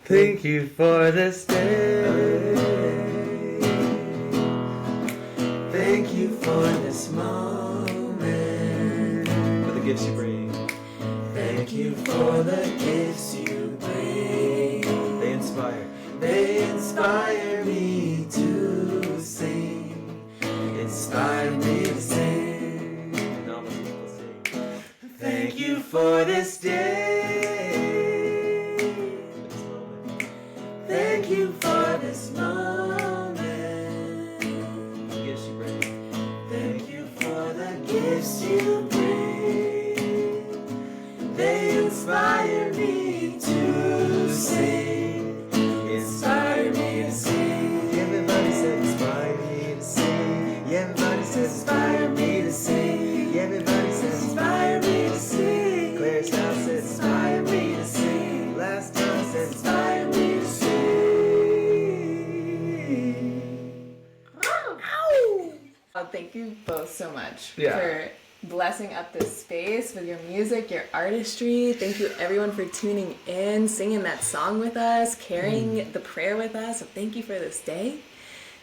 Thank you for this day. Thank you for this moment. For the gifts you bring. Thank you for the gifts you bring. They inspire me to sing. Inspire me to sing. And all the people sing. Thank you for this day. Thank you for this moment. The gifts you bring. Thank you for the gifts you bring. They inspire me to sing. Inspire me to sing. Everybody said inspire me to sing. Everybody said inspire me to sing. Everybody said inspire me to sing. Claire's house said inspire me to sing. Last time said inspire me to sing. Well, thank you both so much for blessing up this space with your music, your artistry. Thank you everyone for tuning in, singing that song with us, carrying the prayer with us. So thank you for this day.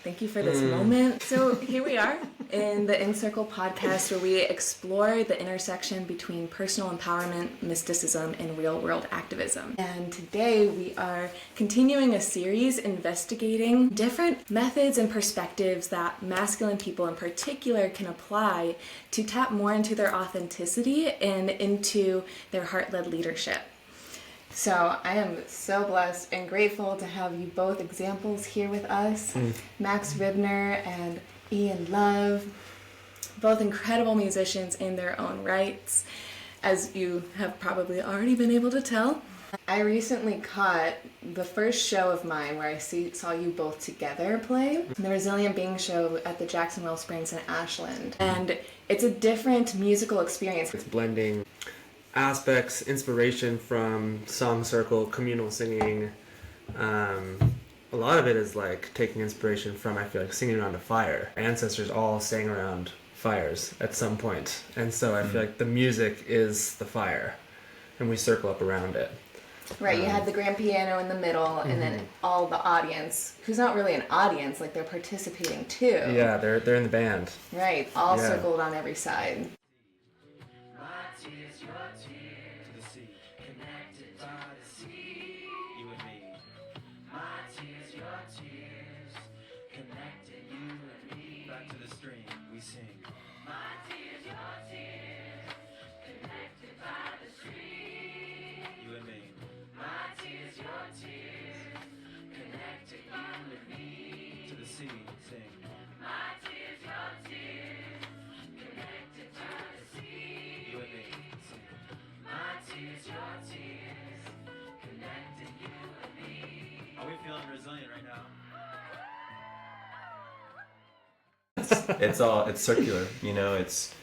Thank you for this moment. So here we are in the In Circle podcast, where we explore the intersection between personal empowerment, mysticism, and real-world activism. And today we are continuing a series investigating different methods and perspectives that masculine people in particular can apply to tap more into their authenticity and into their heart-led leadership. So I am so blessed and grateful to have you both examples here with us. Max Ribner and Ian Love, both incredible musicians in their own rights, as you have probably already been able to tell. I recently caught the first show of mine where I saw you both together play, the Resilient Being show at the Jackson Well Springs in Ashland. And it's a different musical experience. It's blending aspects, inspiration from song circle, communal singing. A lot of it is like taking inspiration from, I feel like, singing around a fire. Ancestors all sang around fires at some point. And so I feel like the music is the fire and we circle up around it. Right, you had the grand piano in the middle and then all the audience, who's not really an audience, like they're participating too. Yeah, they're in the band. Right, all circled on every side. It's circular, you know. It's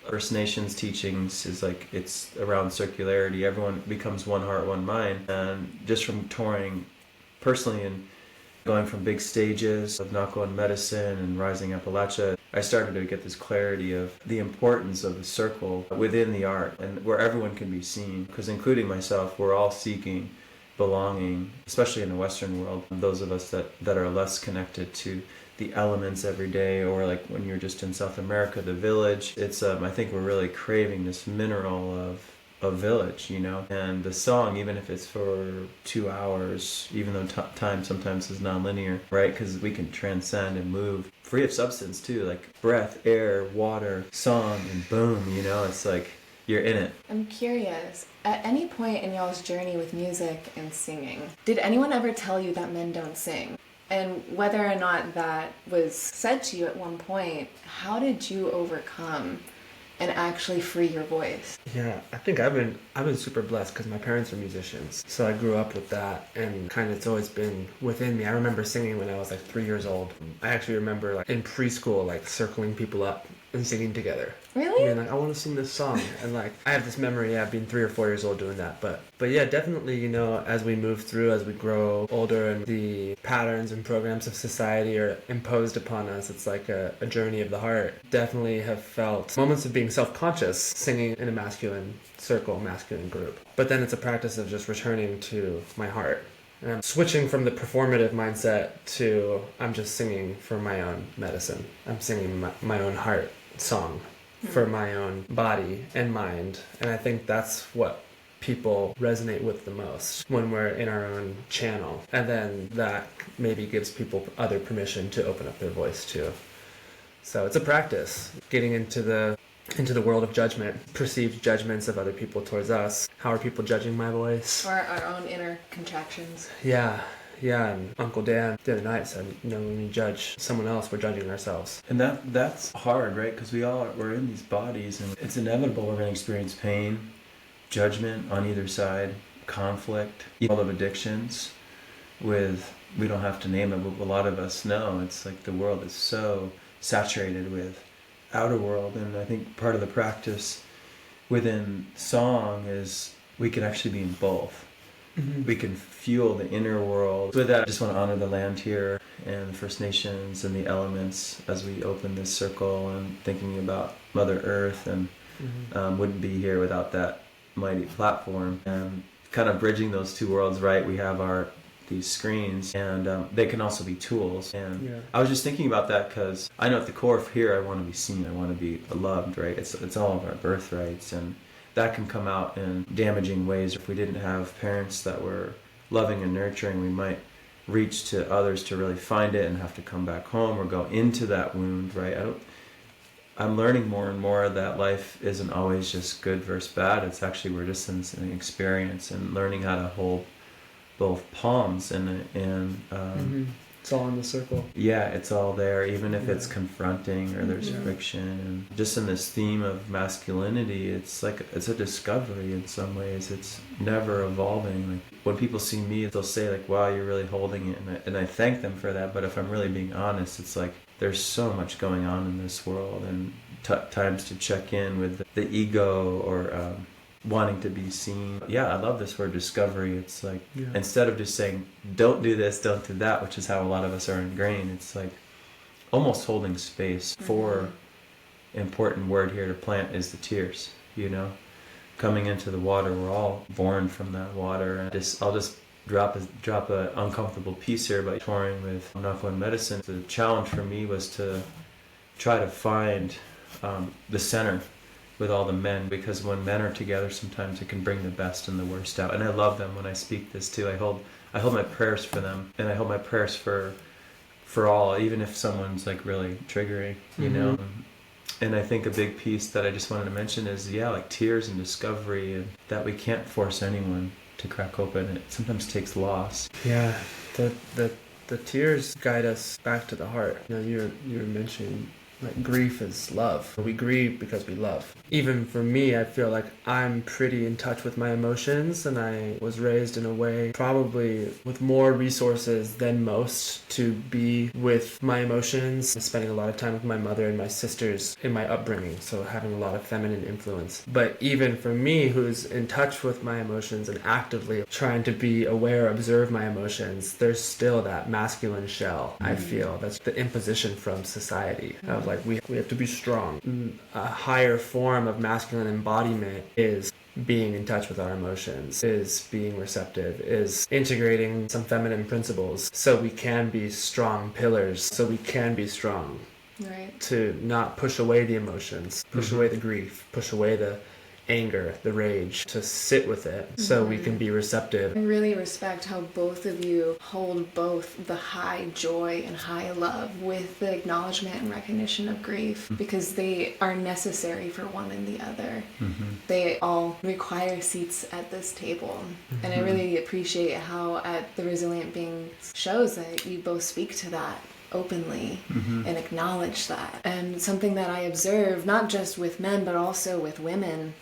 First Nations teachings is like, it's around circularity. Everyone becomes one heart, one mind. And just from touring personally and going from big stages of Naco and Medicine and Rising Appalachia, I started to get this clarity of the importance of the circle within the art and where everyone can be seen. Because including myself, we're all seeking belonging, especially in the Western world. Those of us that are less connected to the elements every day, or like when you're just in South America, the village, it's I think we're really craving this mineral of village, you know. And the song, even if it's for 2 hours, even though time sometimes is non-linear, right? Because we can transcend and move free of substance too, like breath, air, water, song, and boom, you know. It's like you're in it. I'm curious, at any point in y'all's journey with music and singing, did anyone ever tell you that men don't sing? And whether or not that was said to you at one point, how did you overcome and actually free your voice? Yeah, I think I've been super blessed because my parents are musicians. So I grew up with that, and kind of it's always been within me. I remember singing when I was like 3 years old. I actually remember like in preschool, like circling people up and singing together. Really? And like, I want to sing this song. And like, I have this memory, being 3 or 4 years old doing that. But yeah, definitely, you know, as we move through, as we grow older and the patterns and programs of society are imposed upon us, it's like a journey of the heart. Definitely have felt moments of being self-conscious singing in a masculine circle, masculine group. But then it's a practice of just returning to my heart And I'm switching from the performative mindset to I'm just singing for my own medicine. I'm singing my own heart song for my own body and mind. And I think that's what people resonate with the most when we're in our own channel. And then that maybe gives people other permission to open up their voice too. So it's a practice, getting into the world of judgment, perceived judgments of other people towards us. How are people judging my voice? Or our own inner contractions. Yeah. And Uncle Dan the other night said, when we judge someone else, we're judging ourselves. And that's hard, right? Because we're in these bodies, and it's inevitable we're going to experience pain, judgment on either side, conflict, all of addictions we don't have to name it, but a lot of us know. It's like the world is so saturated with outer world, and I think part of the practice within song is we can actually be in both. Mm-hmm. We can fuel the inner world. With that, I just want to honor the land here and the First Nations and the elements as we open this circle and thinking about Mother Earth, and wouldn't be here without that mighty platform. And kind of bridging those two worlds, right? We have these screens, and they can also be tools. And I was just thinking about that because I know at the core of here, I want to be seen, I want to be loved, right? It's all of our birthrights, and that can come out in damaging ways. If we didn't have parents that were loving and nurturing, we might reach to others to really find it and have to come back home or go into that wound, right? I'm learning more and more that life isn't always just good versus bad. It's actually, we're just in this experience and learning how to hold both palms and it's all in the circle. Yeah, it's all there, even if it's confronting or there's friction. And just in this theme of masculinity, it's a discovery in some ways. It's never evolving. Like when people see me, they'll say like, "Wow, you're really holding it," and I thank them for that. But if I'm really being honest, it's like there's so much going on in this world, and times to check in with the ego or wanting to be seen. Yeah, I love this word discovery. It's like, instead of just saying, don't do this, don't do that, which is how a lot of us are ingrained, it's like almost holding space for important word here to plant is the tears, coming into the water. We're all born from that water. And I'll just drop a uncomfortable piece here by touring with Manhood medicine. The challenge for me was to try to find the center with all the men, because when men are together, sometimes it can bring the best and the worst out. And I love them when I speak this too. I hold my prayers for them, and I hold my prayers for all, even if someone's like really triggering, you know. And I think a big piece that I just wanted to mention is like tears and discovery, and that we can't force anyone to crack open. It sometimes takes loss. Yeah, the tears guide us back to the heart. You were mentioning like grief is love. We grieve because we love. Even for me, I feel like I'm pretty in touch with my emotions, and I was raised in a way probably with more resources than most to be with my emotions. I'm spending a lot of time with my mother and my sisters in my upbringing, so having a lot of feminine influence. But even for me, who's in touch with my emotions and actively trying to be aware, observe my emotions, there's still that masculine shell, I feel. That's the imposition from society of like, we have to be strong. A higher form of masculine embodiment is being in touch with our emotions, is being receptive, is integrating some feminine principles so we can be strong pillars, so we can be strong. Right. To not push away the emotions, push away the grief, push away the anger, the rage, to sit with it so we can be receptive. I really respect how both of you hold both the high joy and high love with the acknowledgement and recognition of grief, because they are necessary for one and the other. They all require seats at this table. And I really appreciate how at the Resilient Beings shows that you both speak to that openly and acknowledge that. And something that I observe, not just with men, but also with women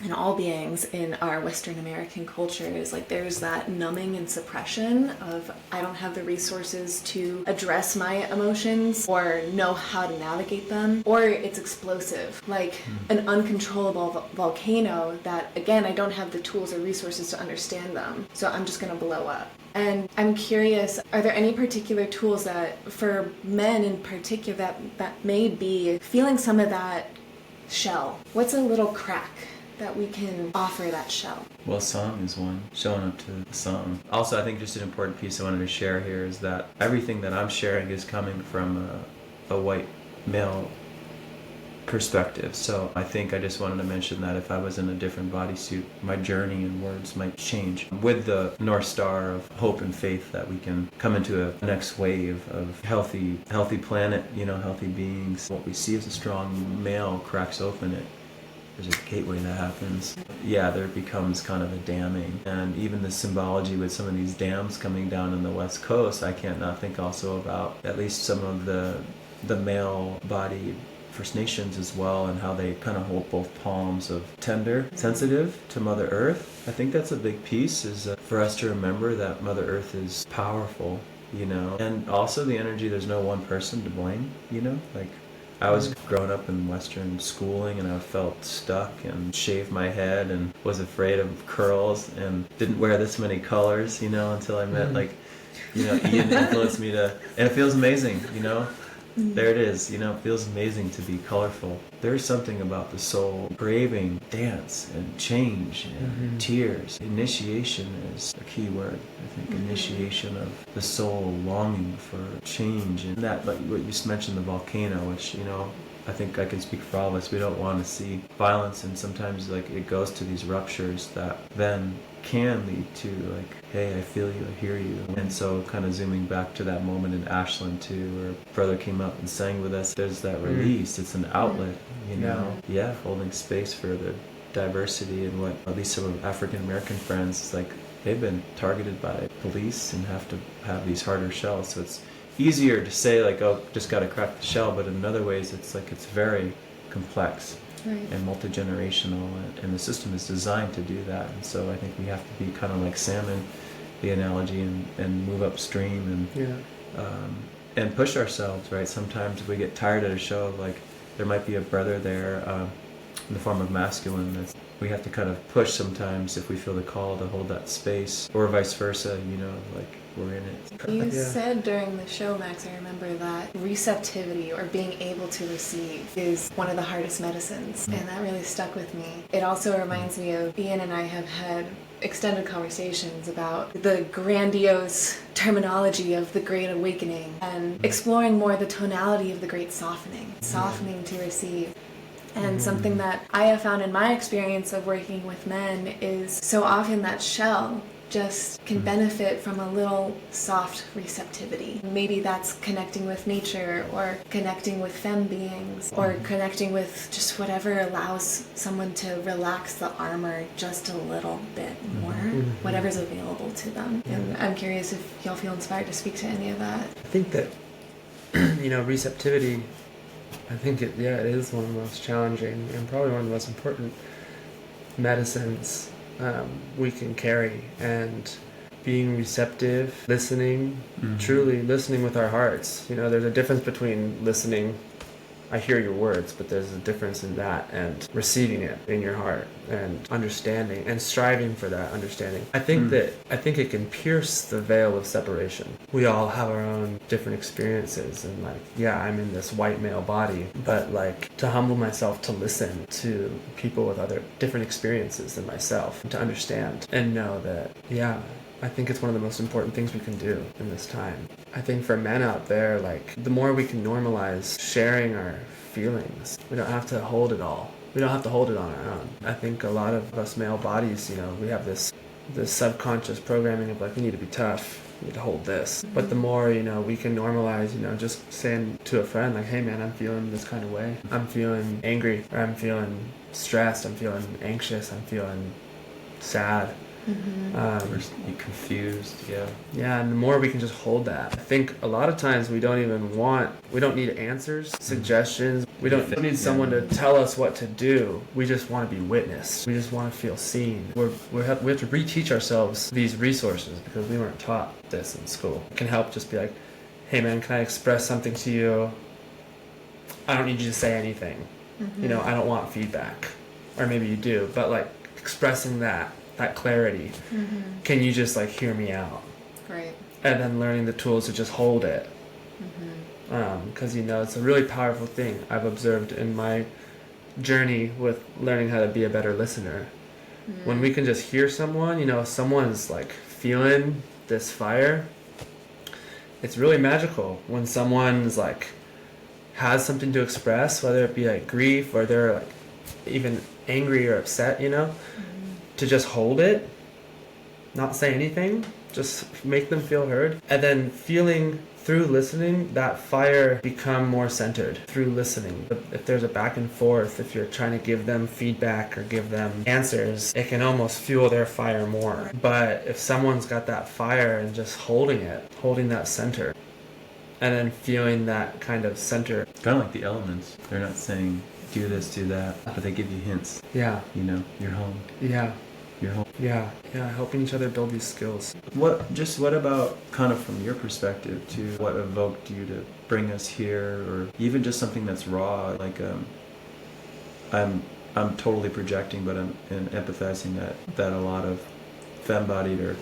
and all beings in our Western American culture, is like there's that numbing and suppression of, I don't have the resources to address my emotions or know how to navigate them, or it's explosive, like an uncontrollable volcano that, again, I don't have the tools or resources to understand them, so I'm just going to blow up. And I'm curious, are there any particular tools that, for men in particular, that may be feeling some of that shell? What's a little crack that we can offer that shell? Well, song is one. Showing up to the song. Also, I think just an important piece I wanted to share here is that everything that I'm sharing is coming from a white male perspective. So I think I just wanted to mention that if I was in a different bodysuit, my journey and words might change. With the North Star of hope and faith that we can come into a next wave of healthy planet, healthy beings. What we see as a strong male cracks open it. There's a gateway that happens. Yeah, there becomes kind of a damming. And even the symbology with some of these dams coming down in the West Coast, I can't not think also about at least some of the male body First Nations as well, and how they kind of hold both palms of tender, sensitive to Mother Earth. I think that's a big piece, is for us to remember that Mother Earth is powerful, and also the energy, there's no one person to blame, like I was growing up in Western schooling and I felt stuck and shaved my head and was afraid of curls and didn't wear this many colors, until I met Ian influenced me to, and it feels amazing, There it is, it feels amazing to be colorful. There's something about the soul craving dance and change and tears. Initiation is a key word, I think. Initiation of the soul longing for change. And that, like what you just mentioned, the volcano, which, I think I can speak for all of us. We don't want to see violence, and sometimes it goes to these ruptures that then can lead to hey, I feel you, I hear you. And so kind of zooming back to that moment in Ashland too, where brother came up and sang with us, there's that release, it's an outlet, holding space for the diversity. And what at least some of African American friends, they've been targeted by police and have to have these harder shells. So it's easier to say just gotta crack the shell, but in other ways it's very complex. Right. And multi-generational, and the system is designed to do that. And so I think we have to be kind of like salmon, the analogy, and move upstream and push ourselves, right? Sometimes we get tired at a show of there might be a brother there in the form of masculine. We have to kind of push sometimes if we feel the call to hold that space, or vice versa, we're in it. You said during the show, Max, I remember that receptivity, or being able to receive, is one of the hardest medicines, and that really stuck with me. It also reminds me of Ian and I have had extended conversations about the grandiose terminology of the Great Awakening and exploring more the tonality of the Great Softening to receive. And something that I have found in my experience of working with men is so often that shell just can benefit from a little soft receptivity. Maybe that's connecting with nature, or connecting with femme beings, or connecting with just whatever allows someone to relax the armor just a little bit more, whatever's available to them. And I'm curious if y'all feel inspired to speak to any of that. I think that, receptivity, I think it is one of the most challenging and probably one of the most important medicines we can carry. And being receptive, listening, truly listening with our hearts. There's a difference between listening, I hear your words, but there's a difference in that and receiving it in your heart and understanding and striving for that understanding. I think it can pierce the veil of separation. We all have our own different experiences, and I'm in this white male body, but to humble myself to listen to people with other different experiences than myself, to understand and know that, I think it's one of the most important things we can do in this time. I think for men out there, the more we can normalize sharing our feelings, we don't have to hold it all. We don't have to hold it on our own. I think a lot of us male bodies, we have this subconscious programming of we need to be tough, we need to hold this. But the more, we can normalize, just saying to a friend, hey man, I'm feeling this kind of way. I'm feeling angry, or I'm feeling stressed, I'm feeling anxious, I'm feeling sad. Be confused, and the more we can just hold that. I think a lot of times we don't need answers, suggestions. We don't need someone to tell us what to do. We just want to be witnessed. We just want to feel seen. We have to reteach ourselves these resources because we weren't taught this in school. It can help just be hey man, can I express something to you? I don't need you to say anything. I don't want feedback. Or maybe you do, but expressing that clarity. Can you just hear me out? Right. And then learning the tools to just hold it. Because it's a really powerful thing I've observed in my journey with learning how to be a better listener. When we can just hear someone, you know, someone's like feeling this fire, it's really magical when someone's like has something to express, whether it be like grief or they're like even angry or upset, you know, to just hold it, not say anything, just make them feel heard, and then feeling through listening that fire become more centered through listening. If there's a back and forth, if you're trying to give them feedback or give them answers, it can almost fuel their fire more. But if someone's got that fire and just holding it, holding that center, and then feeling that kind of center. Kind of like the elements. They're not saying do this, do that, but they give you hints. Yeah. You know, you're home. Yeah. You're home. Yeah. Yeah. Helping each other build these skills. What about kind of from your perspective to what evoked you to bring us here, or even just something that's raw? Like I'm totally projecting, but I'm empathizing that a lot of femme-bodied or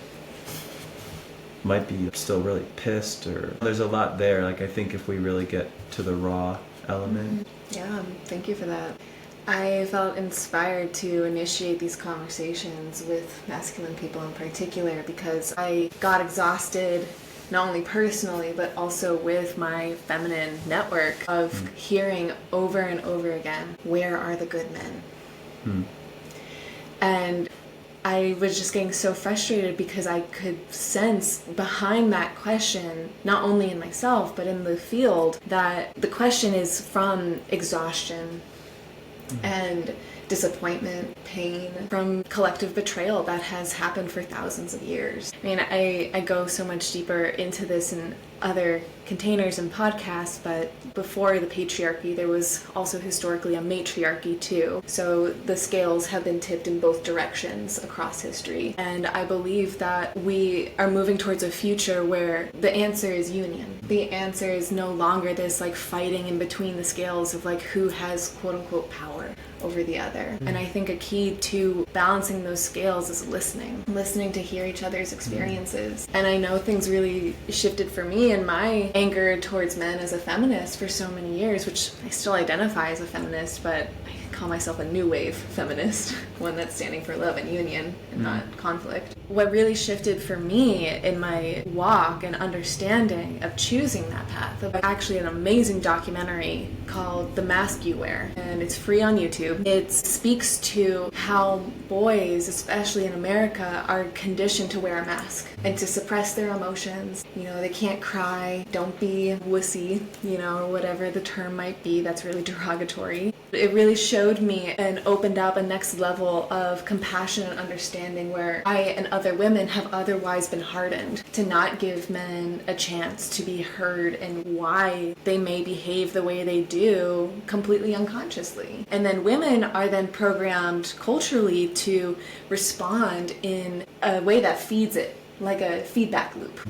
might be still really pissed, or there's a lot there. Like I think if we really get to the raw element. Yeah, thank you for that. I felt inspired to initiate these conversations with masculine people in particular because I got exhausted, not only personally, but also with my feminine network of hearing over and over again, where are the good men? And I was just getting so frustrated because I could sense behind that question, not only in myself, but in the field, that the question is from exhaustion and disappointment, pain, from collective betrayal that has happened for thousands of years. I mean, I go so much deeper into this in other containers and podcasts, but before the patriarchy, there was also historically a matriarchy too. So the scales have been tipped in both directions across history. And I believe that we are moving towards a future where the answer is union. The answer is no longer this like fighting in between the scales of like who has quote unquote power over the other. And I think a key to balancing those scales is listening to hear each other's experiences. And I know things really shifted for me in my anger towards men as a feminist for so many years, which I still identify as a feminist, but I call myself a new wave feminist, one that's standing for love and union and not conflict. What really shifted for me in my walk and understanding of choosing that path, of actually an amazing documentary called The Mask You Wear, and it's free on YouTube. It speaks to how boys, especially in America, are conditioned to wear a mask and to suppress their emotions. You know, they can't cry, don't be wussy, you know, or whatever the term might be that's really derogatory. It really showed me and opened up a next level of compassion and understanding where I and other women have otherwise been hardened to not give men a chance to be heard and why they may behave the way they do completely unconsciously. And then women are then programmed culturally to respond in a way that feeds it, like a feedback loop.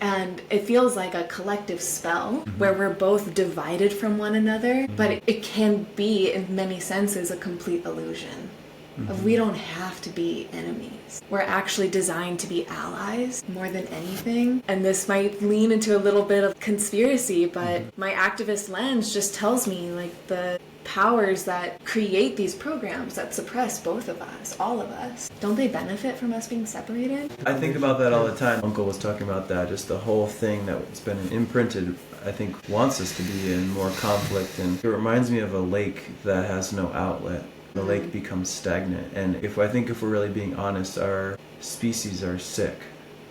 And it feels like a collective spell where we're both divided from one another, but it can be, in many senses, a complete illusion. Of we don't have to be enemies. We're actually designed to be allies more than anything. And this might lean into a little bit of conspiracy, but my activist lens just tells me like the powers that create these programs that suppress both of us, all of us, don't they benefit from us being separated? I think about that all the time. Uncle was talking about that, just the whole thing that's been imprinted, I think, wants us to be in more conflict. And it reminds me of a lake that has no outlet. The lake becomes stagnant. And if we're really being honest, our species are sick.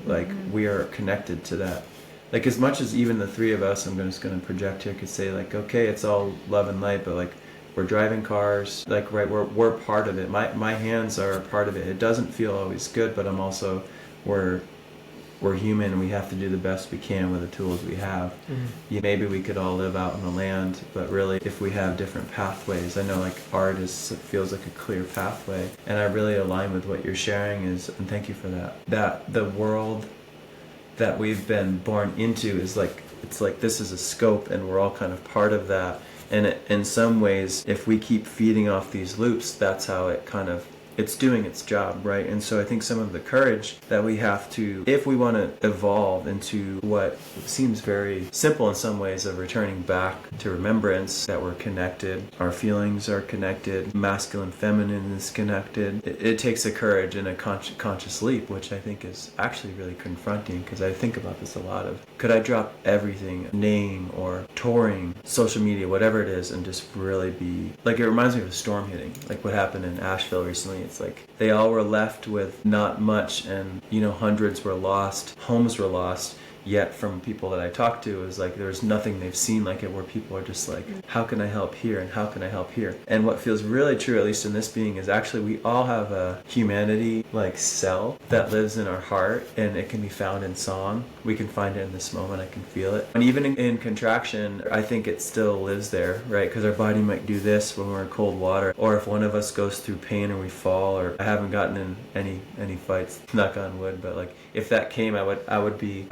Like, we are connected to that. Like, as much as even the three of us, I'm just going to project here, could say, like, okay, it's all love and light, but, like, we're driving cars, like, right, we're part of it. My hands are a part of it. It doesn't feel always good, but I'm also, we're human, and we have to do the best we can with the tools we have. Maybe we could all live out in the land, but really, if we have different pathways, I know, like, art feels like a clear pathway, and I really align with what you're sharing and thank you for that the world that we've been born into is like, it's like this is a scope, and we're all kind of part of that. And in some ways, if we keep feeding off these loops, that's how it kind of it's doing its job, right? And so I think some of the courage that we have to, if we want to evolve into what seems very simple in some ways, of returning back to remembrance that we're connected, our feelings are connected, masculine, feminine is connected. It takes a courage and a conscious leap, which I think is actually really confronting, because I think about this a lot of, could I drop everything, name or touring, social media, whatever it is, and just really be, like, it reminds me of a storm hitting, like what happened in Asheville recently. It's like they all were left with not much, and hundreds were lost, homes were lost. Yet from people that I talked to, it was like there's nothing they've seen like it, where people are just like, how can I help here and how can I help here? And what feels really true, at least in this being, is actually we all have a humanity like cell that lives in our heart, and it can be found in song. We can find it in this moment. I can feel it. And even in contraction, I think it still lives there, right? Because our body might do this when we're in cold water, or if one of us goes through pain or we fall, or I haven't gotten in any fights, knock on wood, but like if that came, I would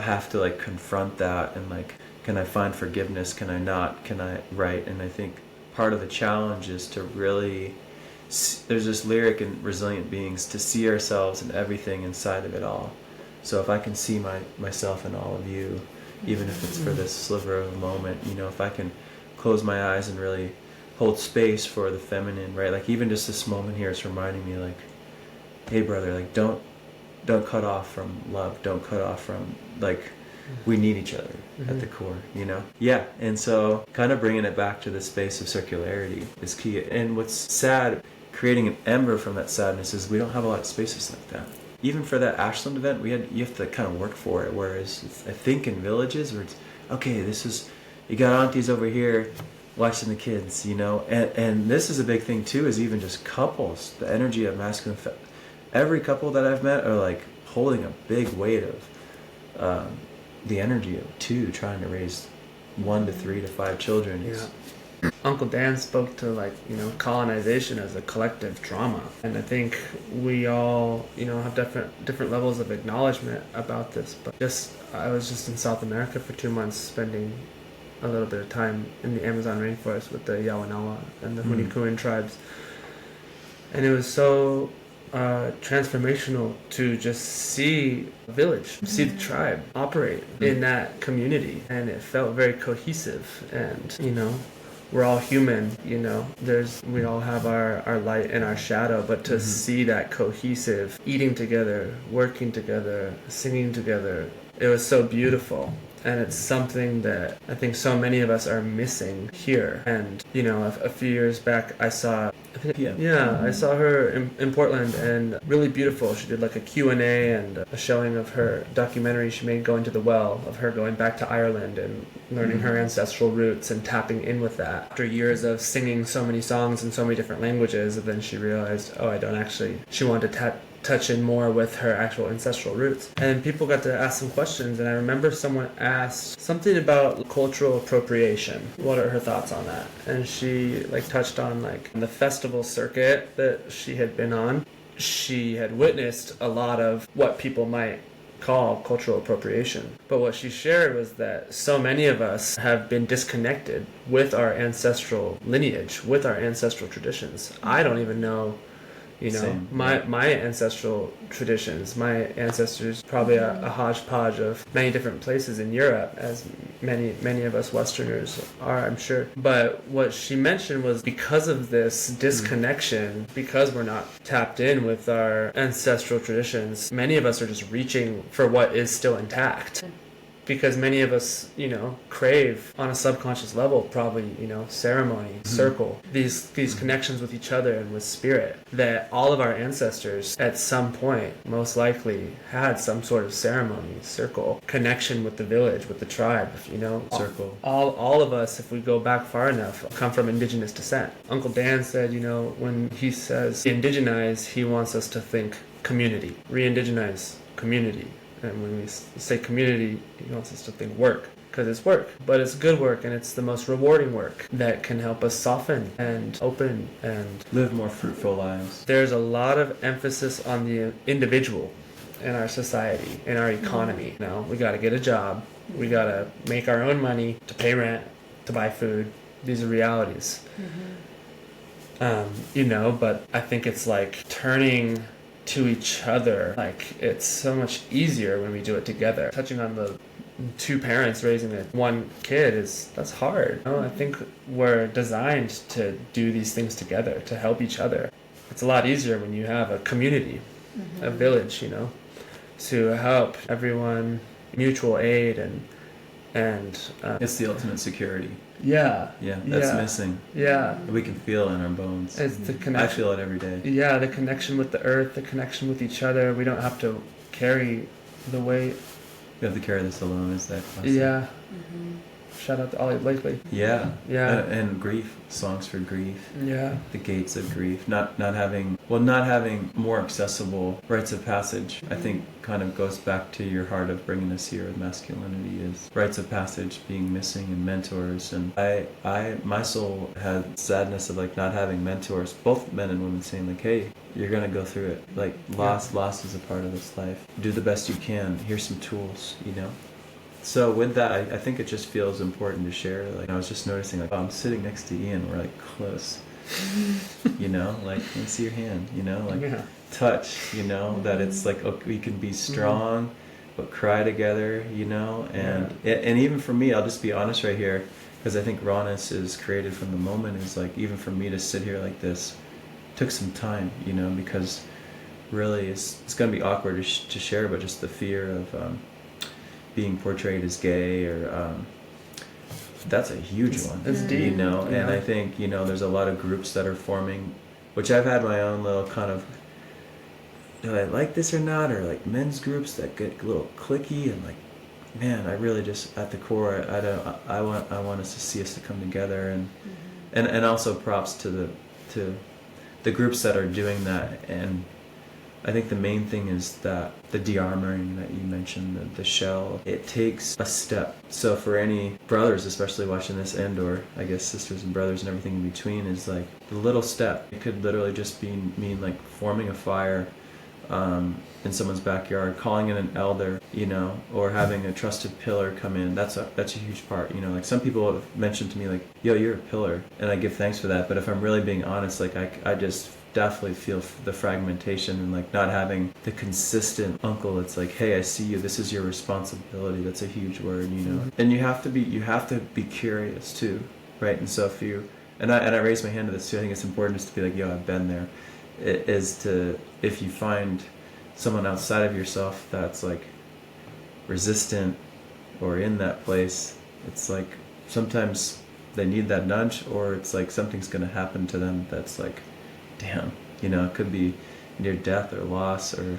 have to like confront that, and like, can I find forgiveness? Can I not? Can I, right? And I think part of the challenge is to really, there's this lyric in Resilient Beings, to see ourselves and everything inside of it all. So if I can see myself in all of you, even if it's for this sliver of a moment, if I can close my eyes and really hold space for the feminine, right? Like even just this moment here is reminding me, like, hey brother, like don't cut off from love, don't cut off from, like, we need each other at the core, Yeah, and so kind of bringing it back to the space of circularity is key. And what's sad, creating an ember from that sadness, is we don't have a lot of spaces like that. Even for that Ashland event, you have to kind of work for it. Whereas I think in villages where it's, okay, you got aunties over here watching the kids, and this is a big thing too, is even just couples, the energy of masculine, every couple that I've met are like holding a big weight of the energy of two, trying to raise 1 to 3 to 5 children. Yeah. Uncle Dan spoke to colonization as a collective trauma, and I think we all have different levels of acknowledgement about this. But I was just in South America for 2 months, spending a little bit of time in the Amazon rainforest with the Yawanawa and the Hunikuan tribes, and it was so transformational to just see a village, see the tribe operate in that community, and it felt very cohesive. And we're all human, we all have our light and our shadow, but to see that cohesive, eating together, working together, singing together, it was so beautiful. And it's something that I think so many of us are missing here. And a few years back I saw her in Portland, and really beautiful. She did like a Q&A and a showing of her documentary she made, Going to the Well, of her going back to Ireland and learning her ancestral roots and tapping in with that. After years of singing so many songs in so many different languages, and then she realized, she wanted to touch in more with her actual ancestral roots. And people got to ask some questions, and I remember someone asked something about cultural appropriation. What are her thoughts on that? And she touched on the festival circuit that she had been on. She had witnessed a lot of what people might call cultural appropriation. But what she shared was that so many of us have been disconnected with our ancestral lineage, with our ancestral traditions. I don't even know my ancestral traditions. My ancestors probably a hodgepodge of many different places in Europe, as many of us Westerners are, I'm sure. But what she mentioned was, because of this disconnection, because we're not tapped in with our ancestral traditions, many of us are just reaching for what is still intact. Because many of us, crave on a subconscious level, probably, ceremony, circle, these connections with each other and with spirit, that all of our ancestors at some point most likely had some sort of ceremony, circle, connection with the village, with the tribe, circle. All of us, if we go back far enough, come from indigenous descent. Uncle Dan said, when he says indigenize, he wants us to think community, re-indigenize community. And when we say community, he wants us to think work, because it's work, but it's good work, and it's the most rewarding work that can help us soften and open and live more fruitful lives. There's a lot of emphasis on the individual in our society, in our economy. We got to get a job, we got to make our own money to pay rent, to buy food. These are realities. But I think it's like turning to each other. Like, it's so much easier when we do it together. Touching on the two parents raising one kid that's hard. I think we're designed to do these things together, to help each other. It's a lot easier when you have a community, a village, to help everyone, mutual aid and it's the ultimate security. Yeah. That's missing. Yeah, we can feel it in our bones. It's the connection. I feel it every day. Yeah, the connection with the earth, the connection with each other. We don't have to carry the weight. You have to carry this alone, is that classic? Yeah. Shout out to Ollie Blakely. Yeah. And grief, songs for grief. Yeah. The gates of grief. Not having more accessible rites of passage. I think kind of goes back to your heart of bringing us here with masculinity, is rites of passage being missing and mentors. And my soul had sadness of like not having mentors, both men and women saying like, hey, you're gonna go through it. Like loss is a part of this life. Do the best you can. Here's some tools, So with that, I think it just feels important to share. Like I was just noticing, like, I'm sitting next to Ian, we're like close, like let me see your hand, touch, that it's like, okay, we can be strong, but cry together, and even for me, I'll just be honest right here, because I think rawness is created from the moment. Is like even for me to sit here like this, took some time, because really it's gonna be awkward to share, but just the fear of being portrayed as gay or that's a huge one. It's deep, and I think there's a lot of groups that are forming, which I've had my own little kind of, do I like this or not, or like men's groups that get a little cliquey, and like, man, I really just at the core I want us to see us to come together, and also props to the groups that are doing that. And I think the main thing is that the de-armoring that you mentioned, the shell, it takes a step. So for any brothers, especially watching this, and or I guess sisters and brothers and everything in between, is like the little step. It could literally just mean like forming a fire in someone's backyard, calling in an elder, or having a trusted pillar come in. That's a huge part. Like some people have mentioned to me like, yo, you're a pillar, and I give thanks for that. But if I'm really being honest, like I just definitely feel the fragmentation and like not having the consistent uncle that's like, hey, I see you, this is your responsibility. That's a huge word, and you have to be curious too, right? And so if you and I raise my hand to this too, I think it's important just to be like, yo, I've been there. It is to, if you find someone outside of yourself that's like resistant or in that place, it's like sometimes they need that nudge, or it's like something's going to happen to them that's like, damn, it could be near death or loss, or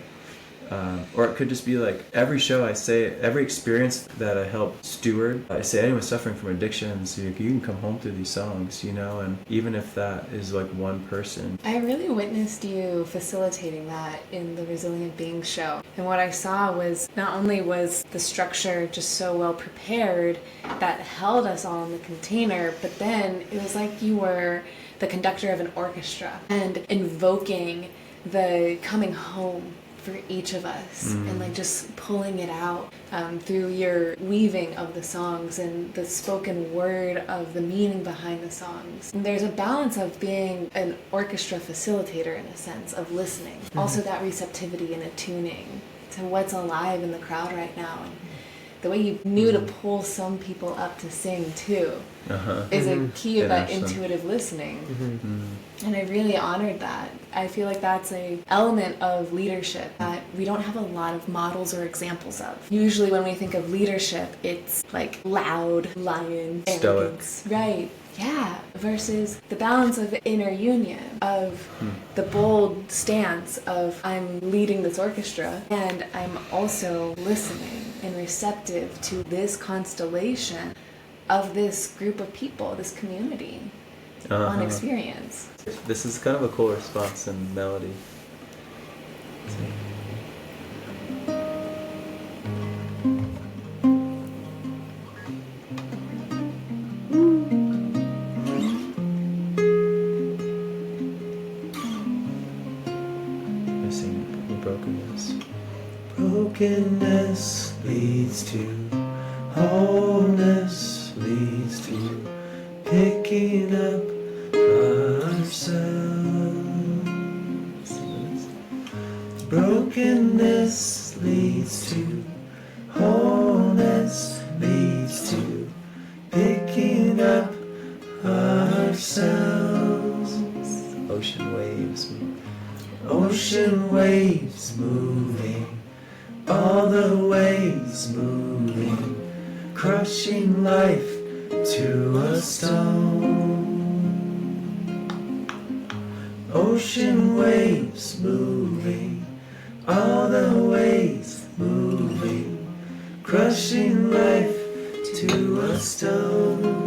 it could just be like every show I say, every experience that I help steward, I say anyone suffering from addictions, you can come home through these songs, and even if that is like one person. I really witnessed you facilitating that in the Resilient Beings show. And what I saw was not only was the structure just so well prepared that held us all in the container, but then it was like you were the conductor of an orchestra and invoking the coming home for each of us, and like just pulling it out through your weaving of the songs and the spoken word of the meaning behind the songs. And there's a balance of being an orchestra facilitator in a sense of listening, also that receptivity and attuning to what's alive in the crowd right now. And the way you knew to pull some people up to sing too is a key of that intuitive listening. And I really honored that. I feel like that's an element of leadership that we don't have a lot of models or examples of. Usually when we think of leadership, it's like loud, lion, arrogance. Right. Yeah. Versus the balance of inner union, of the bold stance of I'm leading this orchestra and I'm also listening and receptive to this constellation of this group of people, this community on experience. This is kind of a cool response and melody. Missing the brokenness. Brokenness leads to wholeness, leads to picking up ourselves. Brokenness leads to wholeness, leads to picking up ourselves. Ocean waves moving, all the waves moving, crushing life to a stone. Ocean waves moving, all the waves moving, crushing life to a stone.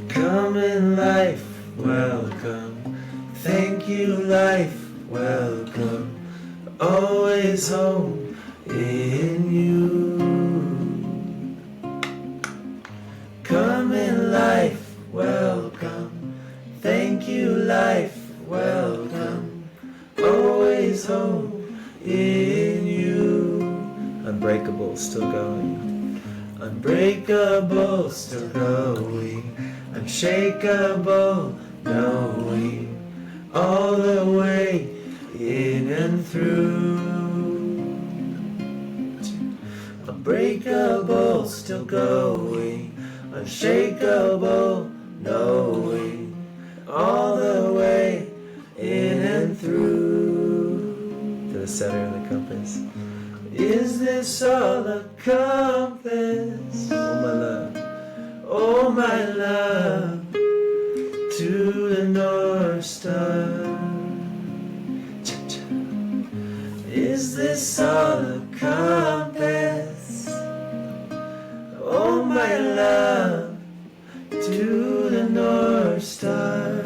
Come in life, welcome. Thank you, life, welcome. Always home in you. Come in life, welcome. Thank you, life, welcome. Always home in you. Unbreakable, still going. Unbreakable, still going. Unshakable, knowing all the way in and through. Unbreakable, still going. Unshakable, knowing all the way in and through. To the center of the compass. Is this all a compass? Oh my love. Oh my love, to the North Star. Is this all a compass? Oh my love, to the North Star.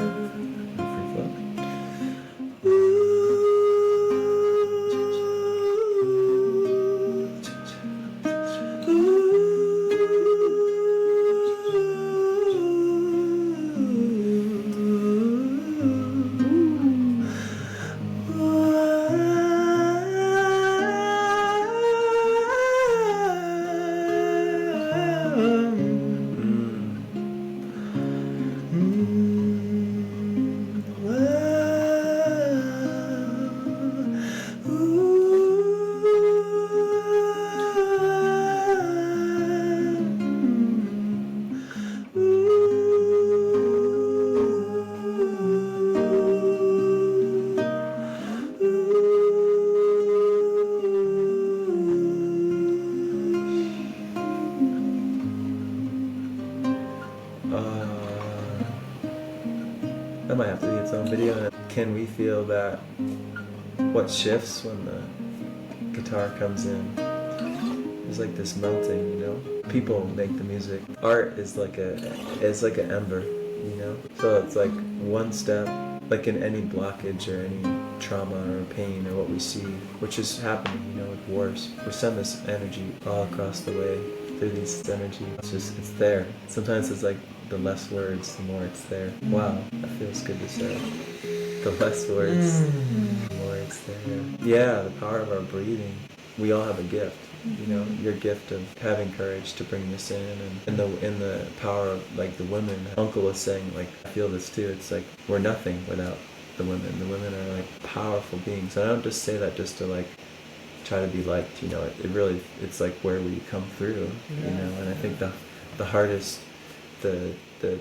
That might have to be its own video. Can we feel that? What shifts when the guitar comes in? There's like this melting, you know. People make the music. Art is like an ember, you know. So it's like one step, like in any blockage or any trauma or pain or what we see, which is happening, you know, with wars. We send this energy all across the way through this energy. It's there. Sometimes it's like the less words, the more it's there. Wow, that feels good to say. The less words, the more it's there. Yeah, the power of our breathing. We all have a gift. You know, your gift of having courage to bring this in, and in the power of like the women. Uncle was saying, like, I feel this too. It's like we're nothing without the women. The women are like powerful beings. And I don't just say that just to like try to be liked. You know, it really, it's like where we come through. Yeah. You know, and I think the hardest, the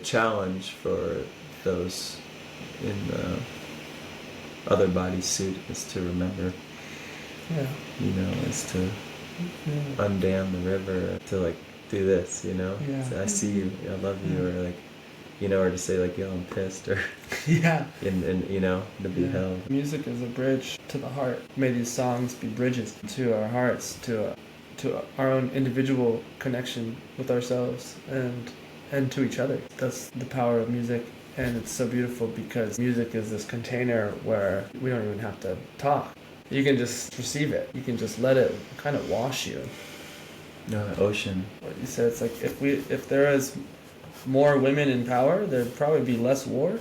challenge for those in the other body suit is to remember. Yeah. You know, is to undam the river, to like do this, you know. Yeah. Say, I see you, I love you, or like, you know, or to say like, yo, I'm pissed, or yeah, and you know, to be held. Music is a bridge to the heart. May these songs be bridges to our hearts, to our own individual connection with ourselves and to each other. That's the power of music. And it's so beautiful because music is this container where we don't even have to talk. You can just receive it. You can just let it kind of wash you. No, the ocean. What you said, it's like if there is more women in power, there'd probably be less war.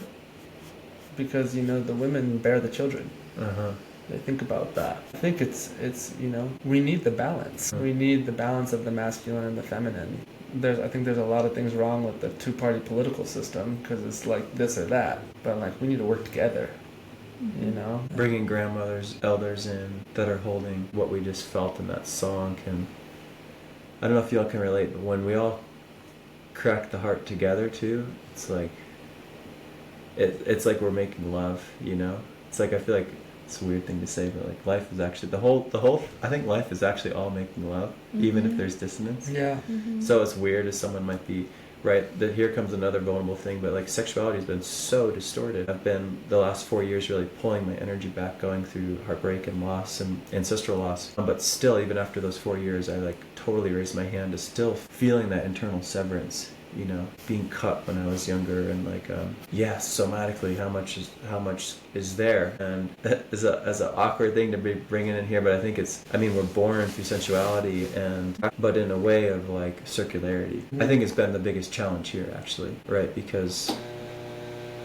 Because, you know, the women bear the children. Uh-huh. They think about that. I think it's you know, we need the balance. We need the balance of the masculine and the feminine. I think there's a lot of things wrong with the two-party political system because it's like this or that. But like we need to work together, you know? Bringing grandmothers, elders in that are holding what we just felt in that song can... I don't know if y'all can relate, but when we all crack the heart together too, it's like... It's like we're making love, you know? It's like, I feel like it's a weird thing to say, but like life is actually, the whole, I think life is actually all making love, even if there's dissonance. Yeah. So as weird as someone might be, right, that here comes another vulnerable thing, but like sexuality has been so distorted. I've been, the last 4 years, really pulling my energy back, going through heartbreak and loss and ancestral loss. But still, even after those 4 years, I like totally raised my hand to still feeling that internal severance. You know, being cut when I was younger, and like, somatically, how much is there, and as an awkward thing to be bringing in here, but I think we're born through sensuality, but in a way of like circularity. I think it's been the biggest challenge here, actually, right? Because,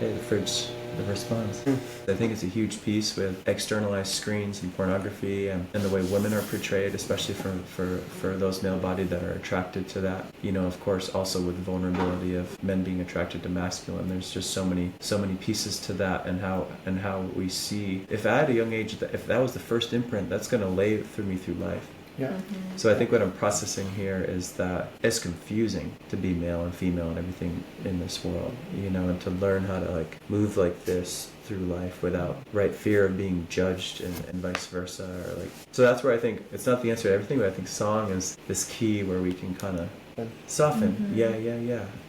hey, the fridge never responds. I think it's a huge piece with externalized screens and pornography and the way women are portrayed, especially for those male-bodied that are attracted to that. You know, of course, also with the vulnerability of men being attracted to masculine. There's just so many pieces to that, and how we see. If at a young age, if that was the first imprint, that's going to lay through me through life. Yeah. So I think what I'm processing here is that it's confusing to be male and female and everything in this world, you know, and to learn how to like move like this through life without fear of being judged and vice versa, or like. So that's where I think it's not the answer to everything, but I think song is this key where we can kind of soften,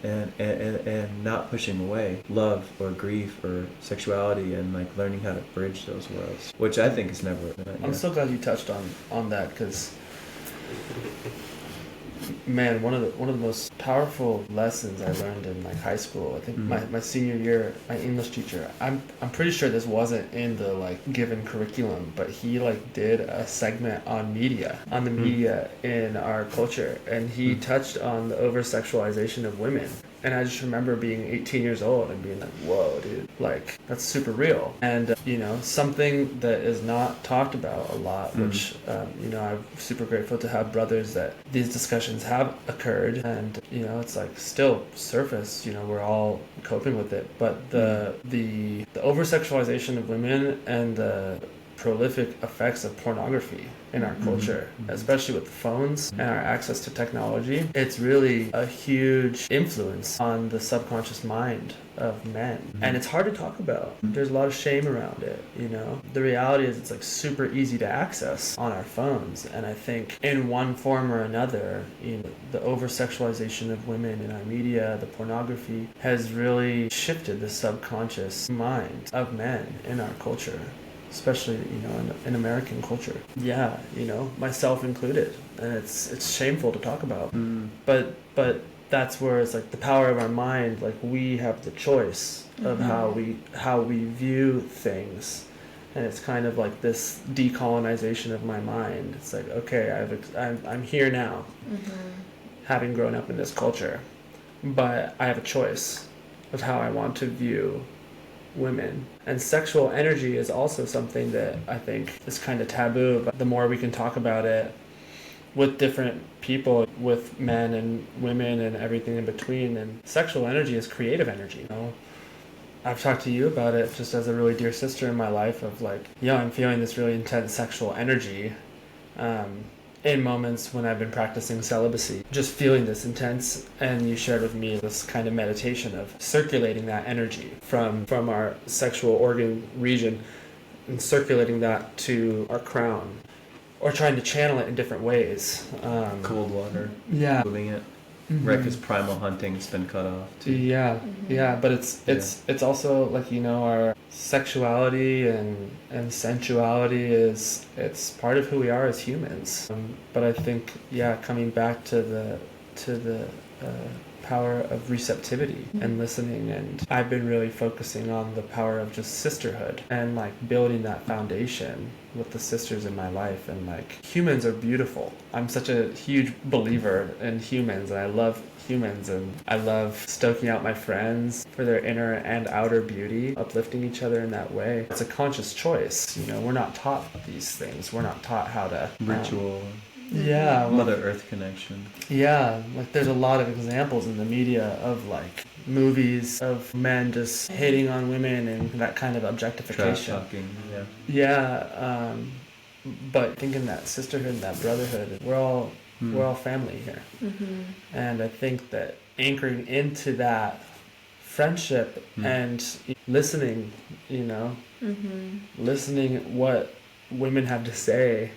and not pushing away love or grief or sexuality, and like learning how to bridge those worlds, which I think is never. I'm so glad you touched on that, because man, one of the most powerful lessons I learned in like high school, I think my senior year, my English teacher, I'm pretty sure this wasn't in the like given curriculum, but he like did a segment on the media in our culture, and he touched on the over-sexualization of women. And I just remember being 18 years old and being like, whoa, dude, like, that's super real. And, you know, something that is not talked about a lot, which, you know, I'm super grateful to have brothers that these discussions have occurred. And, you know, it's like still surface, you know, we're all coping with it. But the over-sexualization of women and the prolific effects of pornography in our culture, especially with the phones and our access to technology, it's really a huge influence on the subconscious mind of men. And it's hard to talk about. There's a lot of shame around it, you know. The reality is it's like super easy to access on our phones, and I think in one form or another, you know, the over-sexualization of women in our media, the pornography, has really shifted the subconscious mind of men in our culture, especially, you know, in American culture. Yeah, you know, myself included. And it's shameful to talk about. But that's where it's like the power of our mind, like we have the choice of how we view things. And it's kind of like this decolonization of my mind. It's like, okay, I'm here now, having grown up in this culture, but I have a choice of how I want to view women. And sexual energy is also something that I think is kind of taboo, but the more we can talk about it with different people, with men and women and everything in between, and sexual energy is creative energy, you know. I've talked to you about it just as a really dear sister in my life of like, yeah, I'm feeling this really intense sexual energy in moments when I've been practicing celibacy, just feeling this intense, and you shared with me this kind of meditation of circulating that energy from our sexual organ region and circulating that to our crown, or trying to channel it in different ways. Cold water. Yeah. Moving it. Right, because primal hunting's been cut off too. Yeah, but it's also like, you know, our sexuality and sensuality it's part of who we are as humans. But I think, yeah, coming back to the power of receptivity and listening, and I've been really focusing on the power of just sisterhood and like building that foundation with the sisters in my life. And like, humans are beautiful. I'm such a huge believer in humans, and I love humans, and I love stoking out my friends for their inner and outer beauty, uplifting each other in that way. It's a conscious choice, you know. We're not taught these things. We're not taught how to Ritual. Yeah, Mother Earth connection. Yeah, like there's a lot of examples in the media of like movies of men just hitting on women and that kind of objectification. Trash talking, yeah. Yeah, but thinking that sisterhood and that brotherhood, we're all family here. And I think that anchoring into that friendship and listening, you know, listening what women have to say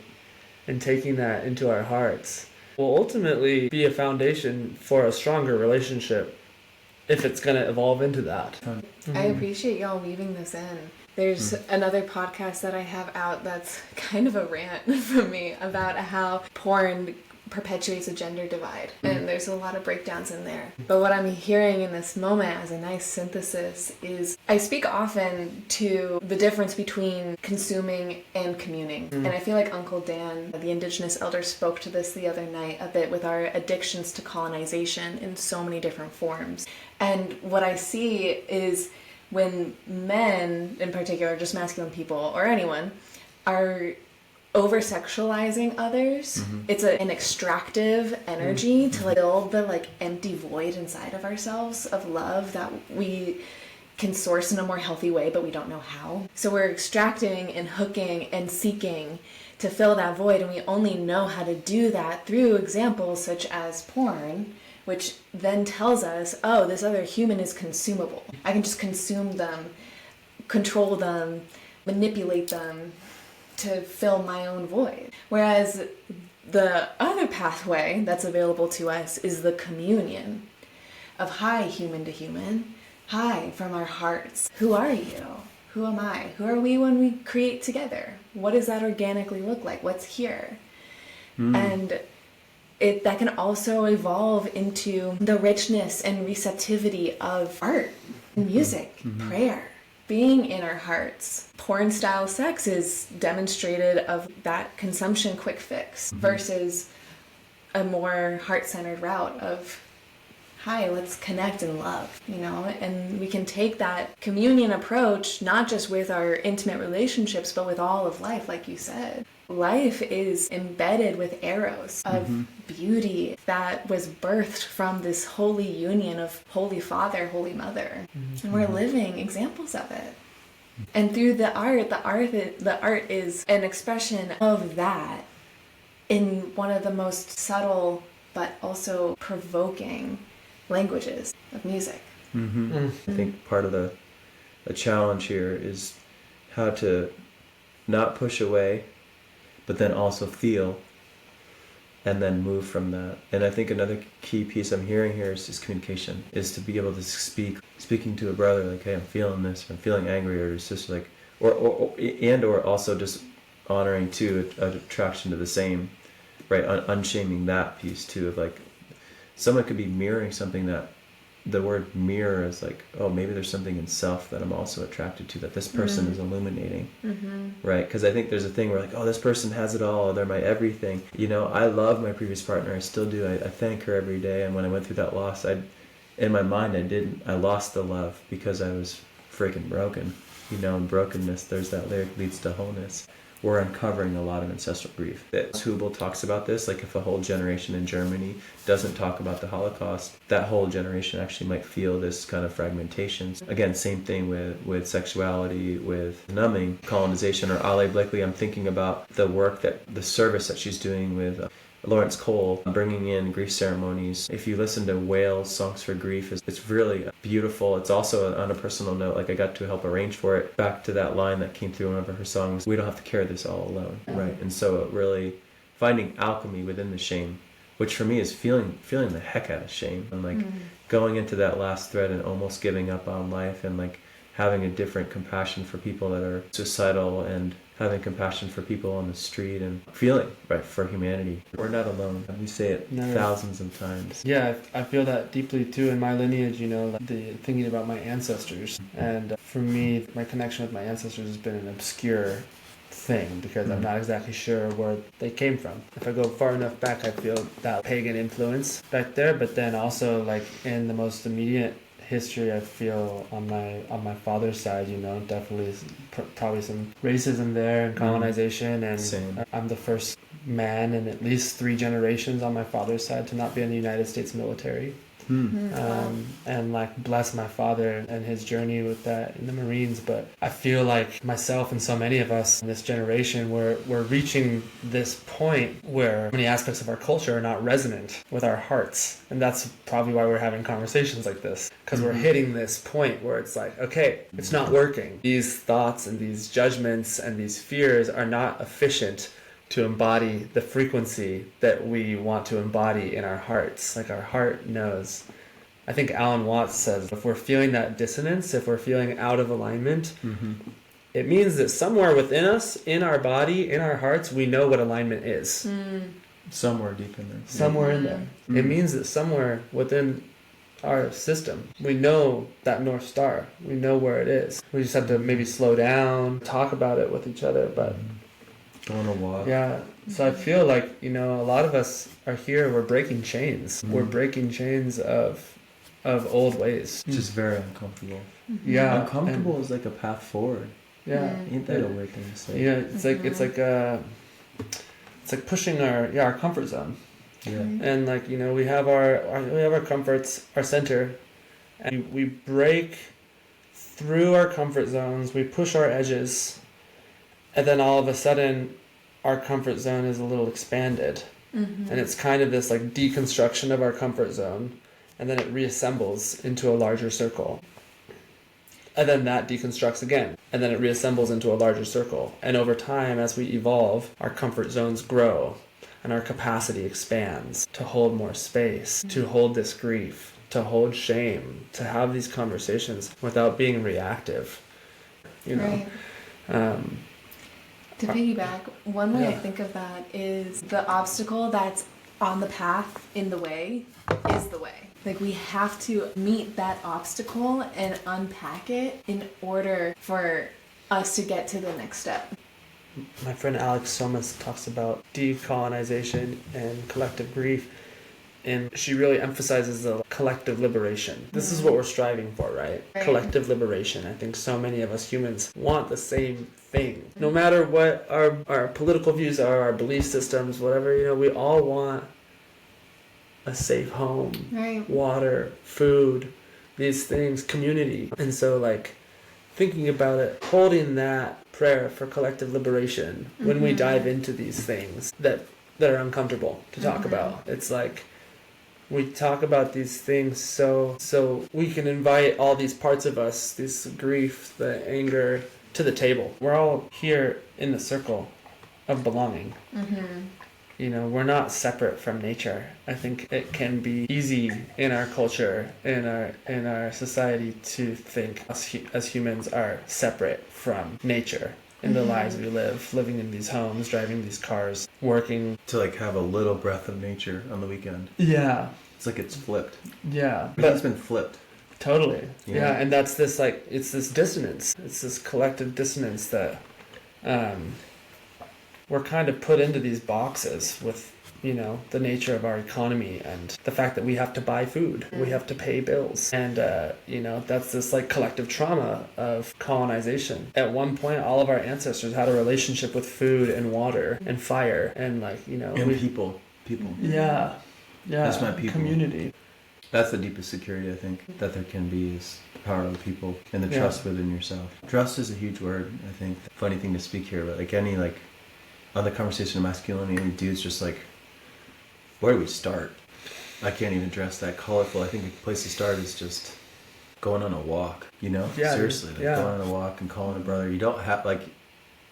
and taking that into our hearts will ultimately be a foundation for a stronger relationship if it's going to evolve into that. I appreciate y'all weaving this in. There's another podcast that I have out that's kind of a rant from me about how porn perpetuates a gender divide, and there's a lot of breakdowns in there. But what I'm hearing in this moment as a nice synthesis is I speak often to the difference between consuming and communing. And I feel like Uncle Dan, the Indigenous elder, spoke to this the other night a bit with our addictions to colonization in so many different forms. And what I see is when men, in particular, just masculine people or anyone, are over-sexualizing others, it's an extractive energy to like build the like empty void inside of ourselves of love that we can source in a more healthy way, but we don't know how. So we're extracting and hooking and seeking to fill that void, and we only know how to do that through examples such as porn, which then tells us, oh, this other human is consumable. I can just consume them, control them, manipulate them to fill my own void. Whereas the other pathway that's available to us is the communion of hi, human to human, hi, from our hearts. Who are you? Who am I? Who are we when we create together? What does that organically look like? What's here? And that can also evolve into the richness and receptivity of art, music, prayer, being in our hearts. Porn style sex is demonstrated of that consumption quick fix versus a more heart-centered route of, hi, let's connect and love, you know? And we can take that communion approach, not just with our intimate relationships, but with all of life, like you said. Life is embedded with eros of beauty that was birthed from this holy union of Holy Father, Holy Mother. And we're living examples of it. And through the art is an expression of that in one of the most subtle but also provoking languages of music. I think part of the challenge here is how to not push away, but then also feel, and then move from that. And I think another key piece I'm hearing here is communication, is to be able to speaking to a brother like, hey, I'm feeling this, or I'm feeling angry, or it's just like, or also just honoring too an attraction to the same, right? Unshaming that piece too of like, someone could be mirroring something that the word mirror is like, oh, maybe there's something in self that I'm also attracted to that this person is illuminating, right? Because I think there's a thing where like, oh, this person has it all, they're my everything. You know, I love my previous partner, I still do. I thank her every day. And when I went through that loss, in my mind, I lost the love because I was freaking broken. You know, in brokenness, there's that lyric, leads to wholeness. We're uncovering a lot of ancestral grief. Hubel talks about this, like if a whole generation in Germany doesn't talk about the Holocaust, that whole generation actually might feel this kind of fragmentation. Again, same thing with sexuality, with numbing, colonization, or Ale Blakely. I'm thinking about the work the service that she's doing with Lawrence Cole, bringing in grief ceremonies. If you listen to Whale's Songs for Grief, it's really beautiful. It's also, on a personal note, like I got to help arrange for it. Back to that line that came through in one of her songs, we don't have to carry this all alone, right? And so really finding alchemy within the shame, which for me is feeling the heck out of shame, and like going into that last thread and almost giving up on life, and like having a different compassion for people that are suicidal and having compassion for people on the street and feeling right for humanity. We're not alone. We say it thousands of times. Yeah, I feel that deeply too in my lineage, like the thinking about my ancestors. And for me, my connection with my ancestors has been an obscure thing because I'm not exactly sure where they came from. If I go far enough back, I feel that pagan influence back there, but then also like in the most immediate history, I feel on my father's side, definitely probably some racism there and colonization, and Same. I'm the first man in at least 3 generations on my father's side to not be in the United States military. And like bless my father and his journey with that in the Marines. But I feel like myself and so many of us in this generation, we're reaching this point where many aspects of our culture are not resonant with our hearts. And that's probably why we're having conversations like this, because we're hitting this point where it's like, okay, it's not working. These thoughts and these judgments and these fears are not efficient to embody the frequency that we want to embody in our hearts. Like our heart knows. I think Alan Watts says, if we're feeling that dissonance, if we're feeling out of alignment, it means that somewhere within us, in our body, in our hearts, we know what alignment is. Somewhere deep in there. Somewhere in there. It means that somewhere within our system, we know that North Star. We know where it is. We just have to maybe slow down, talk about it with each other, but go on a walk. Yeah. So I feel like, a lot of us are here, we're breaking chains. We're breaking chains of old ways. It's just very uncomfortable. Yeah. Uncomfortable is like a path forward. Yeah. Ain't that a weird thing to say? Yeah, it's like pushing our comfort zone. Yeah. And like, we have our comforts, our center, and we break through our comfort zones, we push our edges, and then all of a sudden our comfort zone is a little expanded. And it's kind of this like deconstruction of our comfort zone, and then it reassembles into a larger circle. And then that deconstructs again, and then it reassembles into a larger circle. And over time, as we evolve, our comfort zones grow, and our capacity expands to hold more space, to hold this grief, to hold shame, to have these conversations without being reactive. Right. To piggyback, one way I think of that is the obstacle that's on the path in the way is the way. Like we have to meet that obstacle and unpack it in order for us to get to the next step. My friend Alex Somas talks about decolonization and collective grief, and she really emphasizes the collective liberation. This is what we're striving for, right? Collective liberation. I think so many of us humans want the same thing. No matter what our political views are, our belief systems, whatever, we all want a safe home, water, food, these things, community. And so like thinking about it, holding that prayer for collective liberation when we dive into these things that are uncomfortable to talk about. It's like we talk about these things so we can invite all these parts of us, this grief, the anger, to the table. We're all here in the circle of belonging. We're not separate from nature. I think it can be easy in our culture, in our society, to think as humans are separate from nature in the lives we live, living in these homes, driving these cars, working. To like have a little breath of nature on the weekend. Yeah. It's like it's flipped. Yeah. But it's been flipped. Totally. Yeah, and that's this like, it's this dissonance. It's this collective dissonance that we're kind of put into these boxes with, the nature of our economy and the fact that we have to buy food, we have to pay bills. And, that's this like collective trauma of colonization. At one point, all of our ancestors had a relationship with food and water and fire and like, And people. Yeah. Yeah. That's my people. Community. That's the deepest security I think that there can be is the power of the people and the trust within yourself. Trust is a huge word, I think. Funny thing to speak here, but like any like on the conversation of masculinity, any dude's just like, where do we start? I can't even address that colorful. I think a place to start is just going on a walk, Yeah, seriously, like going on a walk and calling a brother. You don't have like,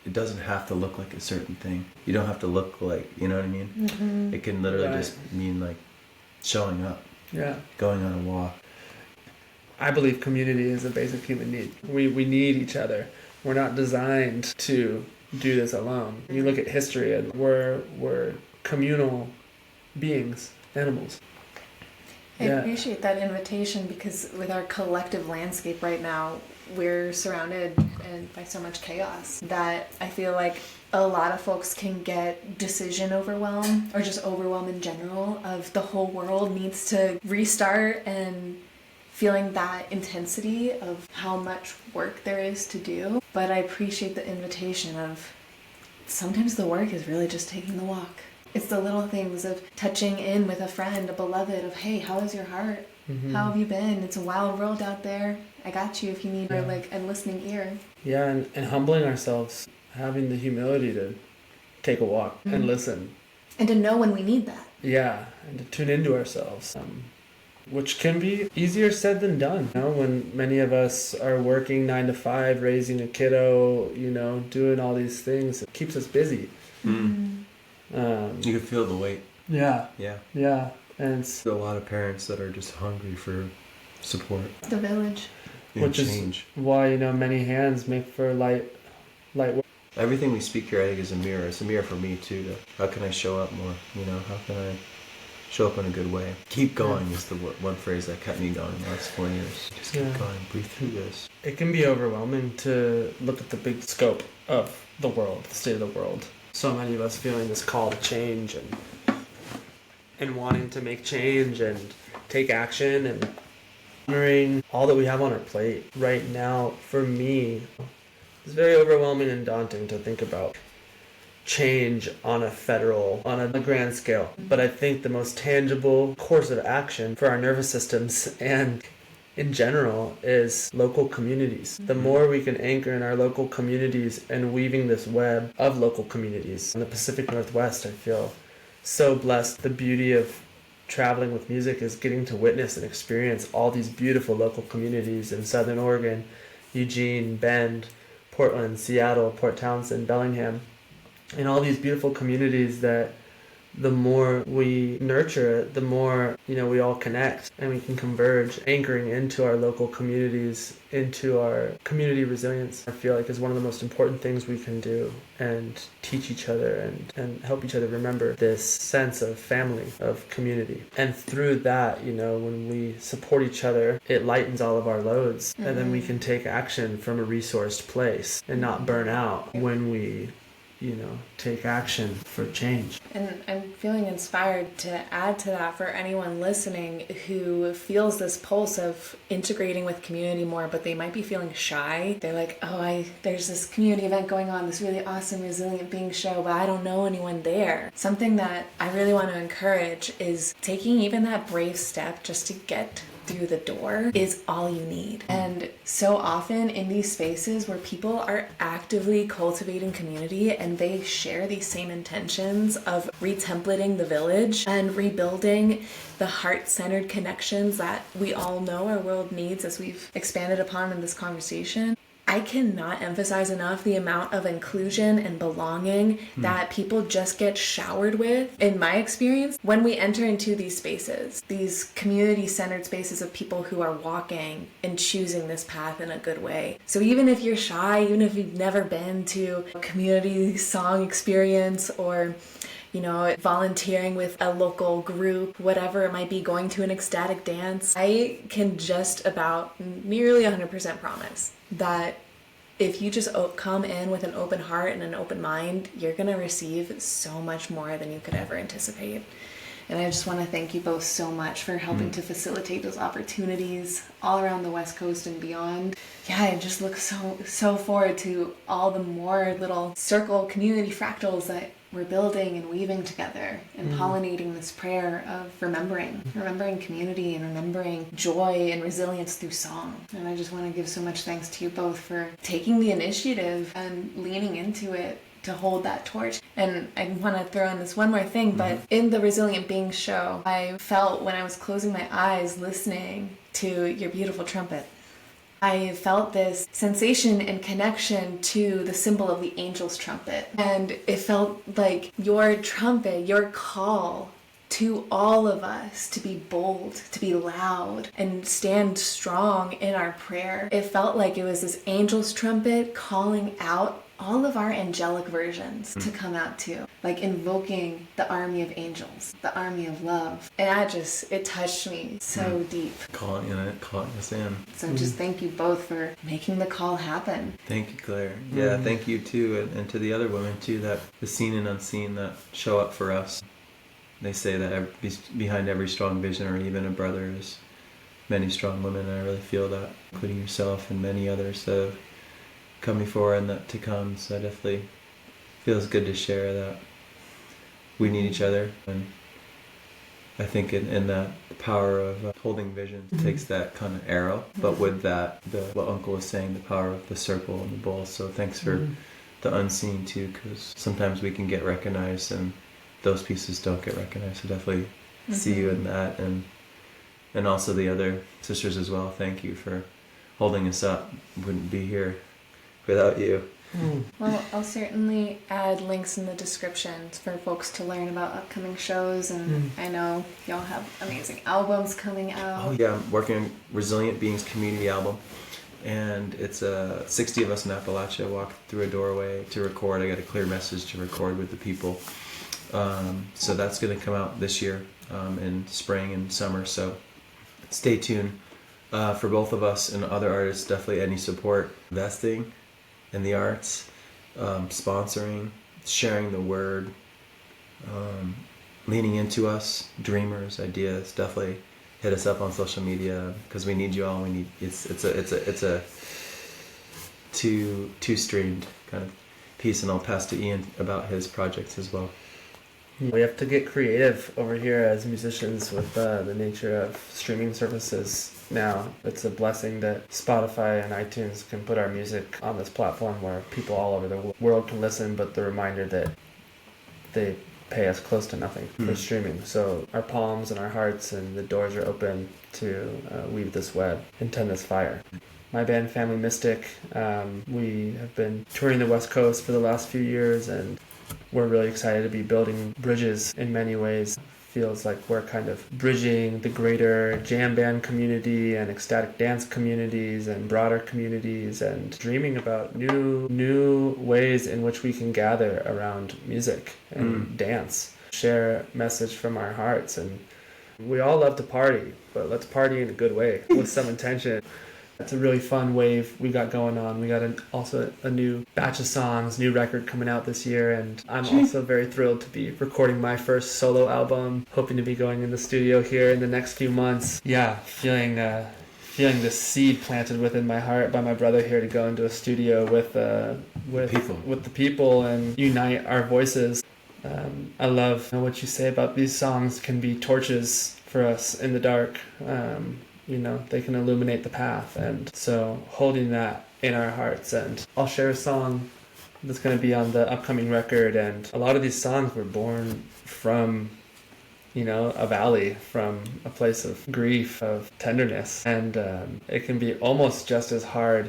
it doesn't have to look like a certain thing. You don't have to look like, you know what I mean? It can literally just mean like showing up. Yeah. Going on a walk. I believe community is a basic human need. We need each other. We're not designed to do this alone. You look at history and we're communal beings, animals. I appreciate that invitation, because with our collective landscape right now, we're surrounded by so much chaos that I feel like a lot of folks can get decision overwhelm, or just overwhelm in general, of the whole world needs to restart, and feeling that intensity of how much work there is to do. But I appreciate the invitation of sometimes the work is really just taking the walk. It's the little things of touching in with a friend, a beloved, of, hey, how is your heart? Mm-hmm. How have you been? It's a wild world out there. I got you if you need a listening ear. Yeah, and humbling ourselves, having the humility to take a walk and listen. And to know when we need that. Yeah, and to tune into ourselves, which can be easier said than done. You know, when many of us are working 9 to 5, raising a kiddo, doing all these things, it keeps us busy. Mm. You can feel the weight. Yeah. And it's a lot of parents that are just hungry for support. The village. Which change. Is why, many hands make for light work. Everything we speak here, I think, is a mirror. It's a mirror for me, too. How can I show up more? How can I show up in a good way? Keep going is the one phrase that kept me going the last 4 years. Just keep going. Breathe through this. It can be overwhelming to look at the big scope of the world, the state of the world. So many of us feeling this call to change and wanting to make change and take action and honoring all that we have on our plate. Right now, for me, it's very overwhelming and daunting to think about change on a grand scale. But I think the most tangible course of action for our nervous systems and in general is local communities. The more we can anchor in our local communities and weaving this web of local communities. In the Pacific Northwest, I feel so blessed. The beauty of traveling with music is getting to witness and experience all these beautiful local communities in Southern Oregon, Eugene, Bend, Portland, Seattle, Port Townsend, Bellingham, and all these beautiful communities that the more we nurture it, the more, we all connect and we can converge, anchoring into our local communities, into our community resilience. I feel like is one of the most important things we can do, and teach each other and help each other remember this sense of family, of community. And through that, when we support each other, it lightens all of our loads. Mm-hmm. And then we can take action from a resourced place and not burn out when we take action for change. And I'm feeling inspired to add to that for anyone listening who feels this pulse of integrating with community more, but they might be feeling shy. They're like, there's this community event going on, this really awesome Resilient Being show, but I don't know anyone there. Something that I really want to encourage is taking even that brave step just to get through the door is all you need. And so often in these spaces where people are actively cultivating community and they share these same intentions of retemplating the village and rebuilding the heart-centered connections that we all know our world needs, as we've expanded upon in this conversation, I cannot emphasize enough the amount of inclusion and belonging that people just get showered with, in my experience, when we enter into these spaces, these community-centered spaces of people who are walking and choosing this path in a good way. So even if you're shy, even if you've never been to a community song experience or volunteering with a local group, whatever it might be, going to an ecstatic dance, I can just about nearly 100% promise that if you just come in with an open heart and an open mind, you're going to receive so much more than you could ever anticipate. And I just want to thank you both so much for helping to facilitate those opportunities all around the West Coast and beyond. Yeah, I just look so forward to all the more little circle community fractals that we're building and weaving together and pollinating this prayer of remembering community and remembering joy and resilience through song. And I just want to give so much thanks to you both for taking the initiative and leaning into it to hold that torch. And I want to throw in this one more thing, but in the Resilient Being show, I felt when I was closing my eyes listening to your beautiful trumpet, I felt this sensation and connection to the symbol of the angel's trumpet. And it felt like your trumpet, your call to all of us to be bold, to be loud, and stand strong in our prayer. It felt like it was this angel's trumpet calling out all of our angelic versions to come out too. Like invoking the army of angels, the army of love. And it touched me so deep. Calling us in. So just thank you both for making the call happen. Thank you, Claire. Yeah, thank you too, and to the other women too, that the seen and unseen that show up for us. They say that behind every strong vision, or even a brother, is many strong women, and I really feel that, including yourself and many others that have come before and that to come. So it definitely feels good to share that we need each other, and I think in that the power of holding vision takes that kind of arrow, but with that, what Uncle was saying, the power of the circle and the bowl. So thanks for the unseen too, because sometimes we can get recognized and those pieces don't get recognized. So definitely see you in that, and also the other sisters as well. Thank you for holding us up. Wouldn't be here without you. Well, I'll certainly add links in the description for folks to learn about upcoming shows, and I know y'all have amazing albums coming out. Oh yeah, I'm working on Resilient Beings community album, and it's 60 of us in Appalachia walk through a doorway to record. I got a clear message to record with the people. So that's going to come out this year in spring and summer, so stay tuned. For both of us and other artists, definitely any support, investing in the arts, sponsoring, sharing the word, leaning into us, dreamers, ideas, definitely hit us up on social media, because we need you all. It's a two-streamed kind of piece, and I'll pass to Ian about his projects as well. We have to get creative over here as musicians with the nature of streaming services now. It's a blessing that Spotify and iTunes can put our music on this platform where people all over the world can listen, but the reminder that they pay us close to nothing for streaming. So our palms and our hearts and the doors are open to weave this web and tend this fire. My band, Family Mystic, we have been touring the West Coast for the last few years, and we're really excited to be building bridges in many ways. Feels like we're kind of bridging the greater jam band community and ecstatic dance communities and broader communities, and dreaming about new ways in which we can gather around music and dance, share message from our hearts. And we all love to party, but let's party in a good way with some intention. It's a really fun wave we got going on. We got also a new batch of songs, new record coming out this year, and I'm also very thrilled to be recording my first solo album, hoping to be going in the studio here in the next few months. Yeah, feeling this seed planted within my heart by my brother here to go into a studio with the people and unite our voices. I love what you say about these songs can be torches for us in the dark. They can illuminate the path, and so holding that in our hearts. And I'll share a song that's going to be on the upcoming record, and a lot of these songs were born from a valley, from a place of grief, of tenderness, and it can be almost just as hard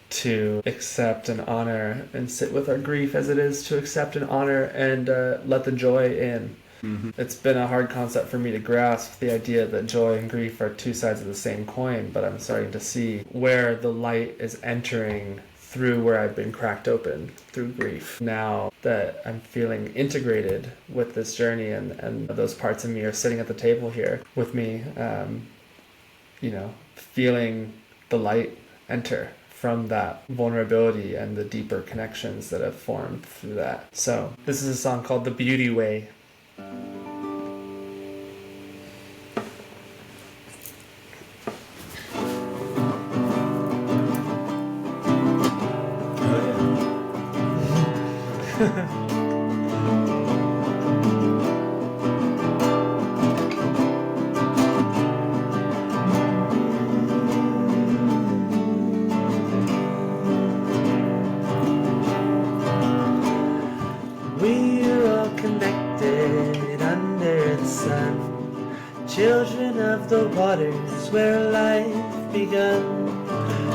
to accept and honor and sit with our grief as it is to accept and honor and let the joy in. It's been a hard concept for me to grasp, the idea that joy and grief are two sides of the same coin, but I'm starting to see where the light is entering through where I've been cracked open through grief. Now that I'm feeling integrated with this journey, and those parts of me are sitting at the table here with me, feeling the light enter from that vulnerability and the deeper connections that have formed through that. So this is a song called The Beauty Way. We're all connected under the sun, children of the waters where life begun.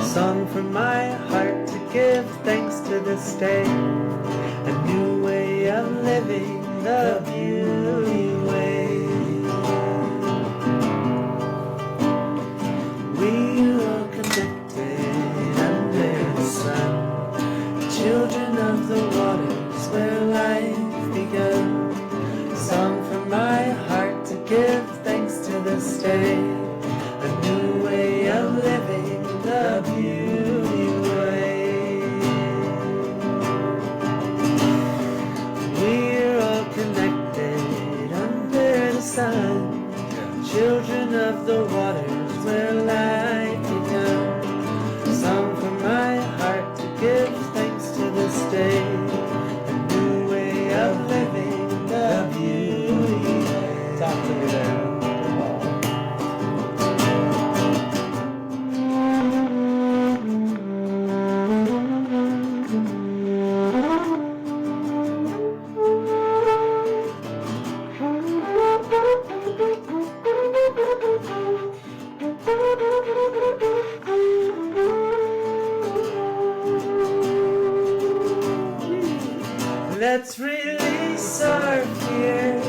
Song from my heart to give thanks to this day, a new way of living, the beauty way. We are connected under the sun, children Let's release our fears,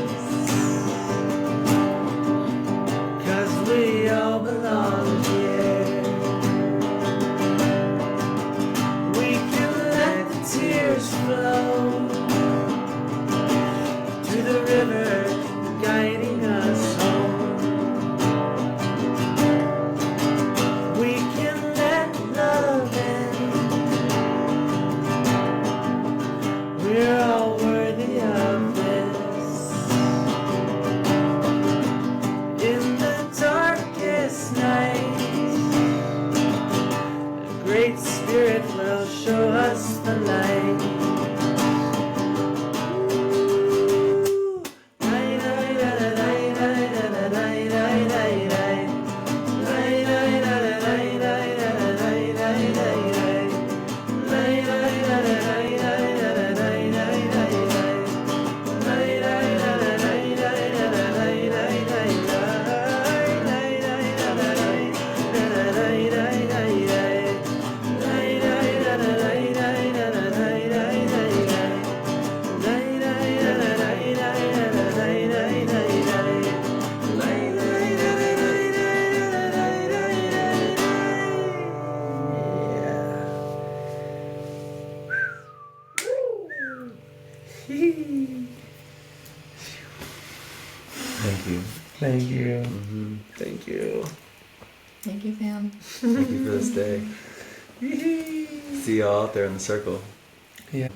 'cause we all belong here. We can let the tears flow to the river guiding us home. We can let love in. We're all worthy of this. In the darkest night, a great spirit will show us the light. Thank you. Thank you. Mm-hmm. Thank you. Thank you, fam. Thank you for this day. See you all out there in the circle. Yeah.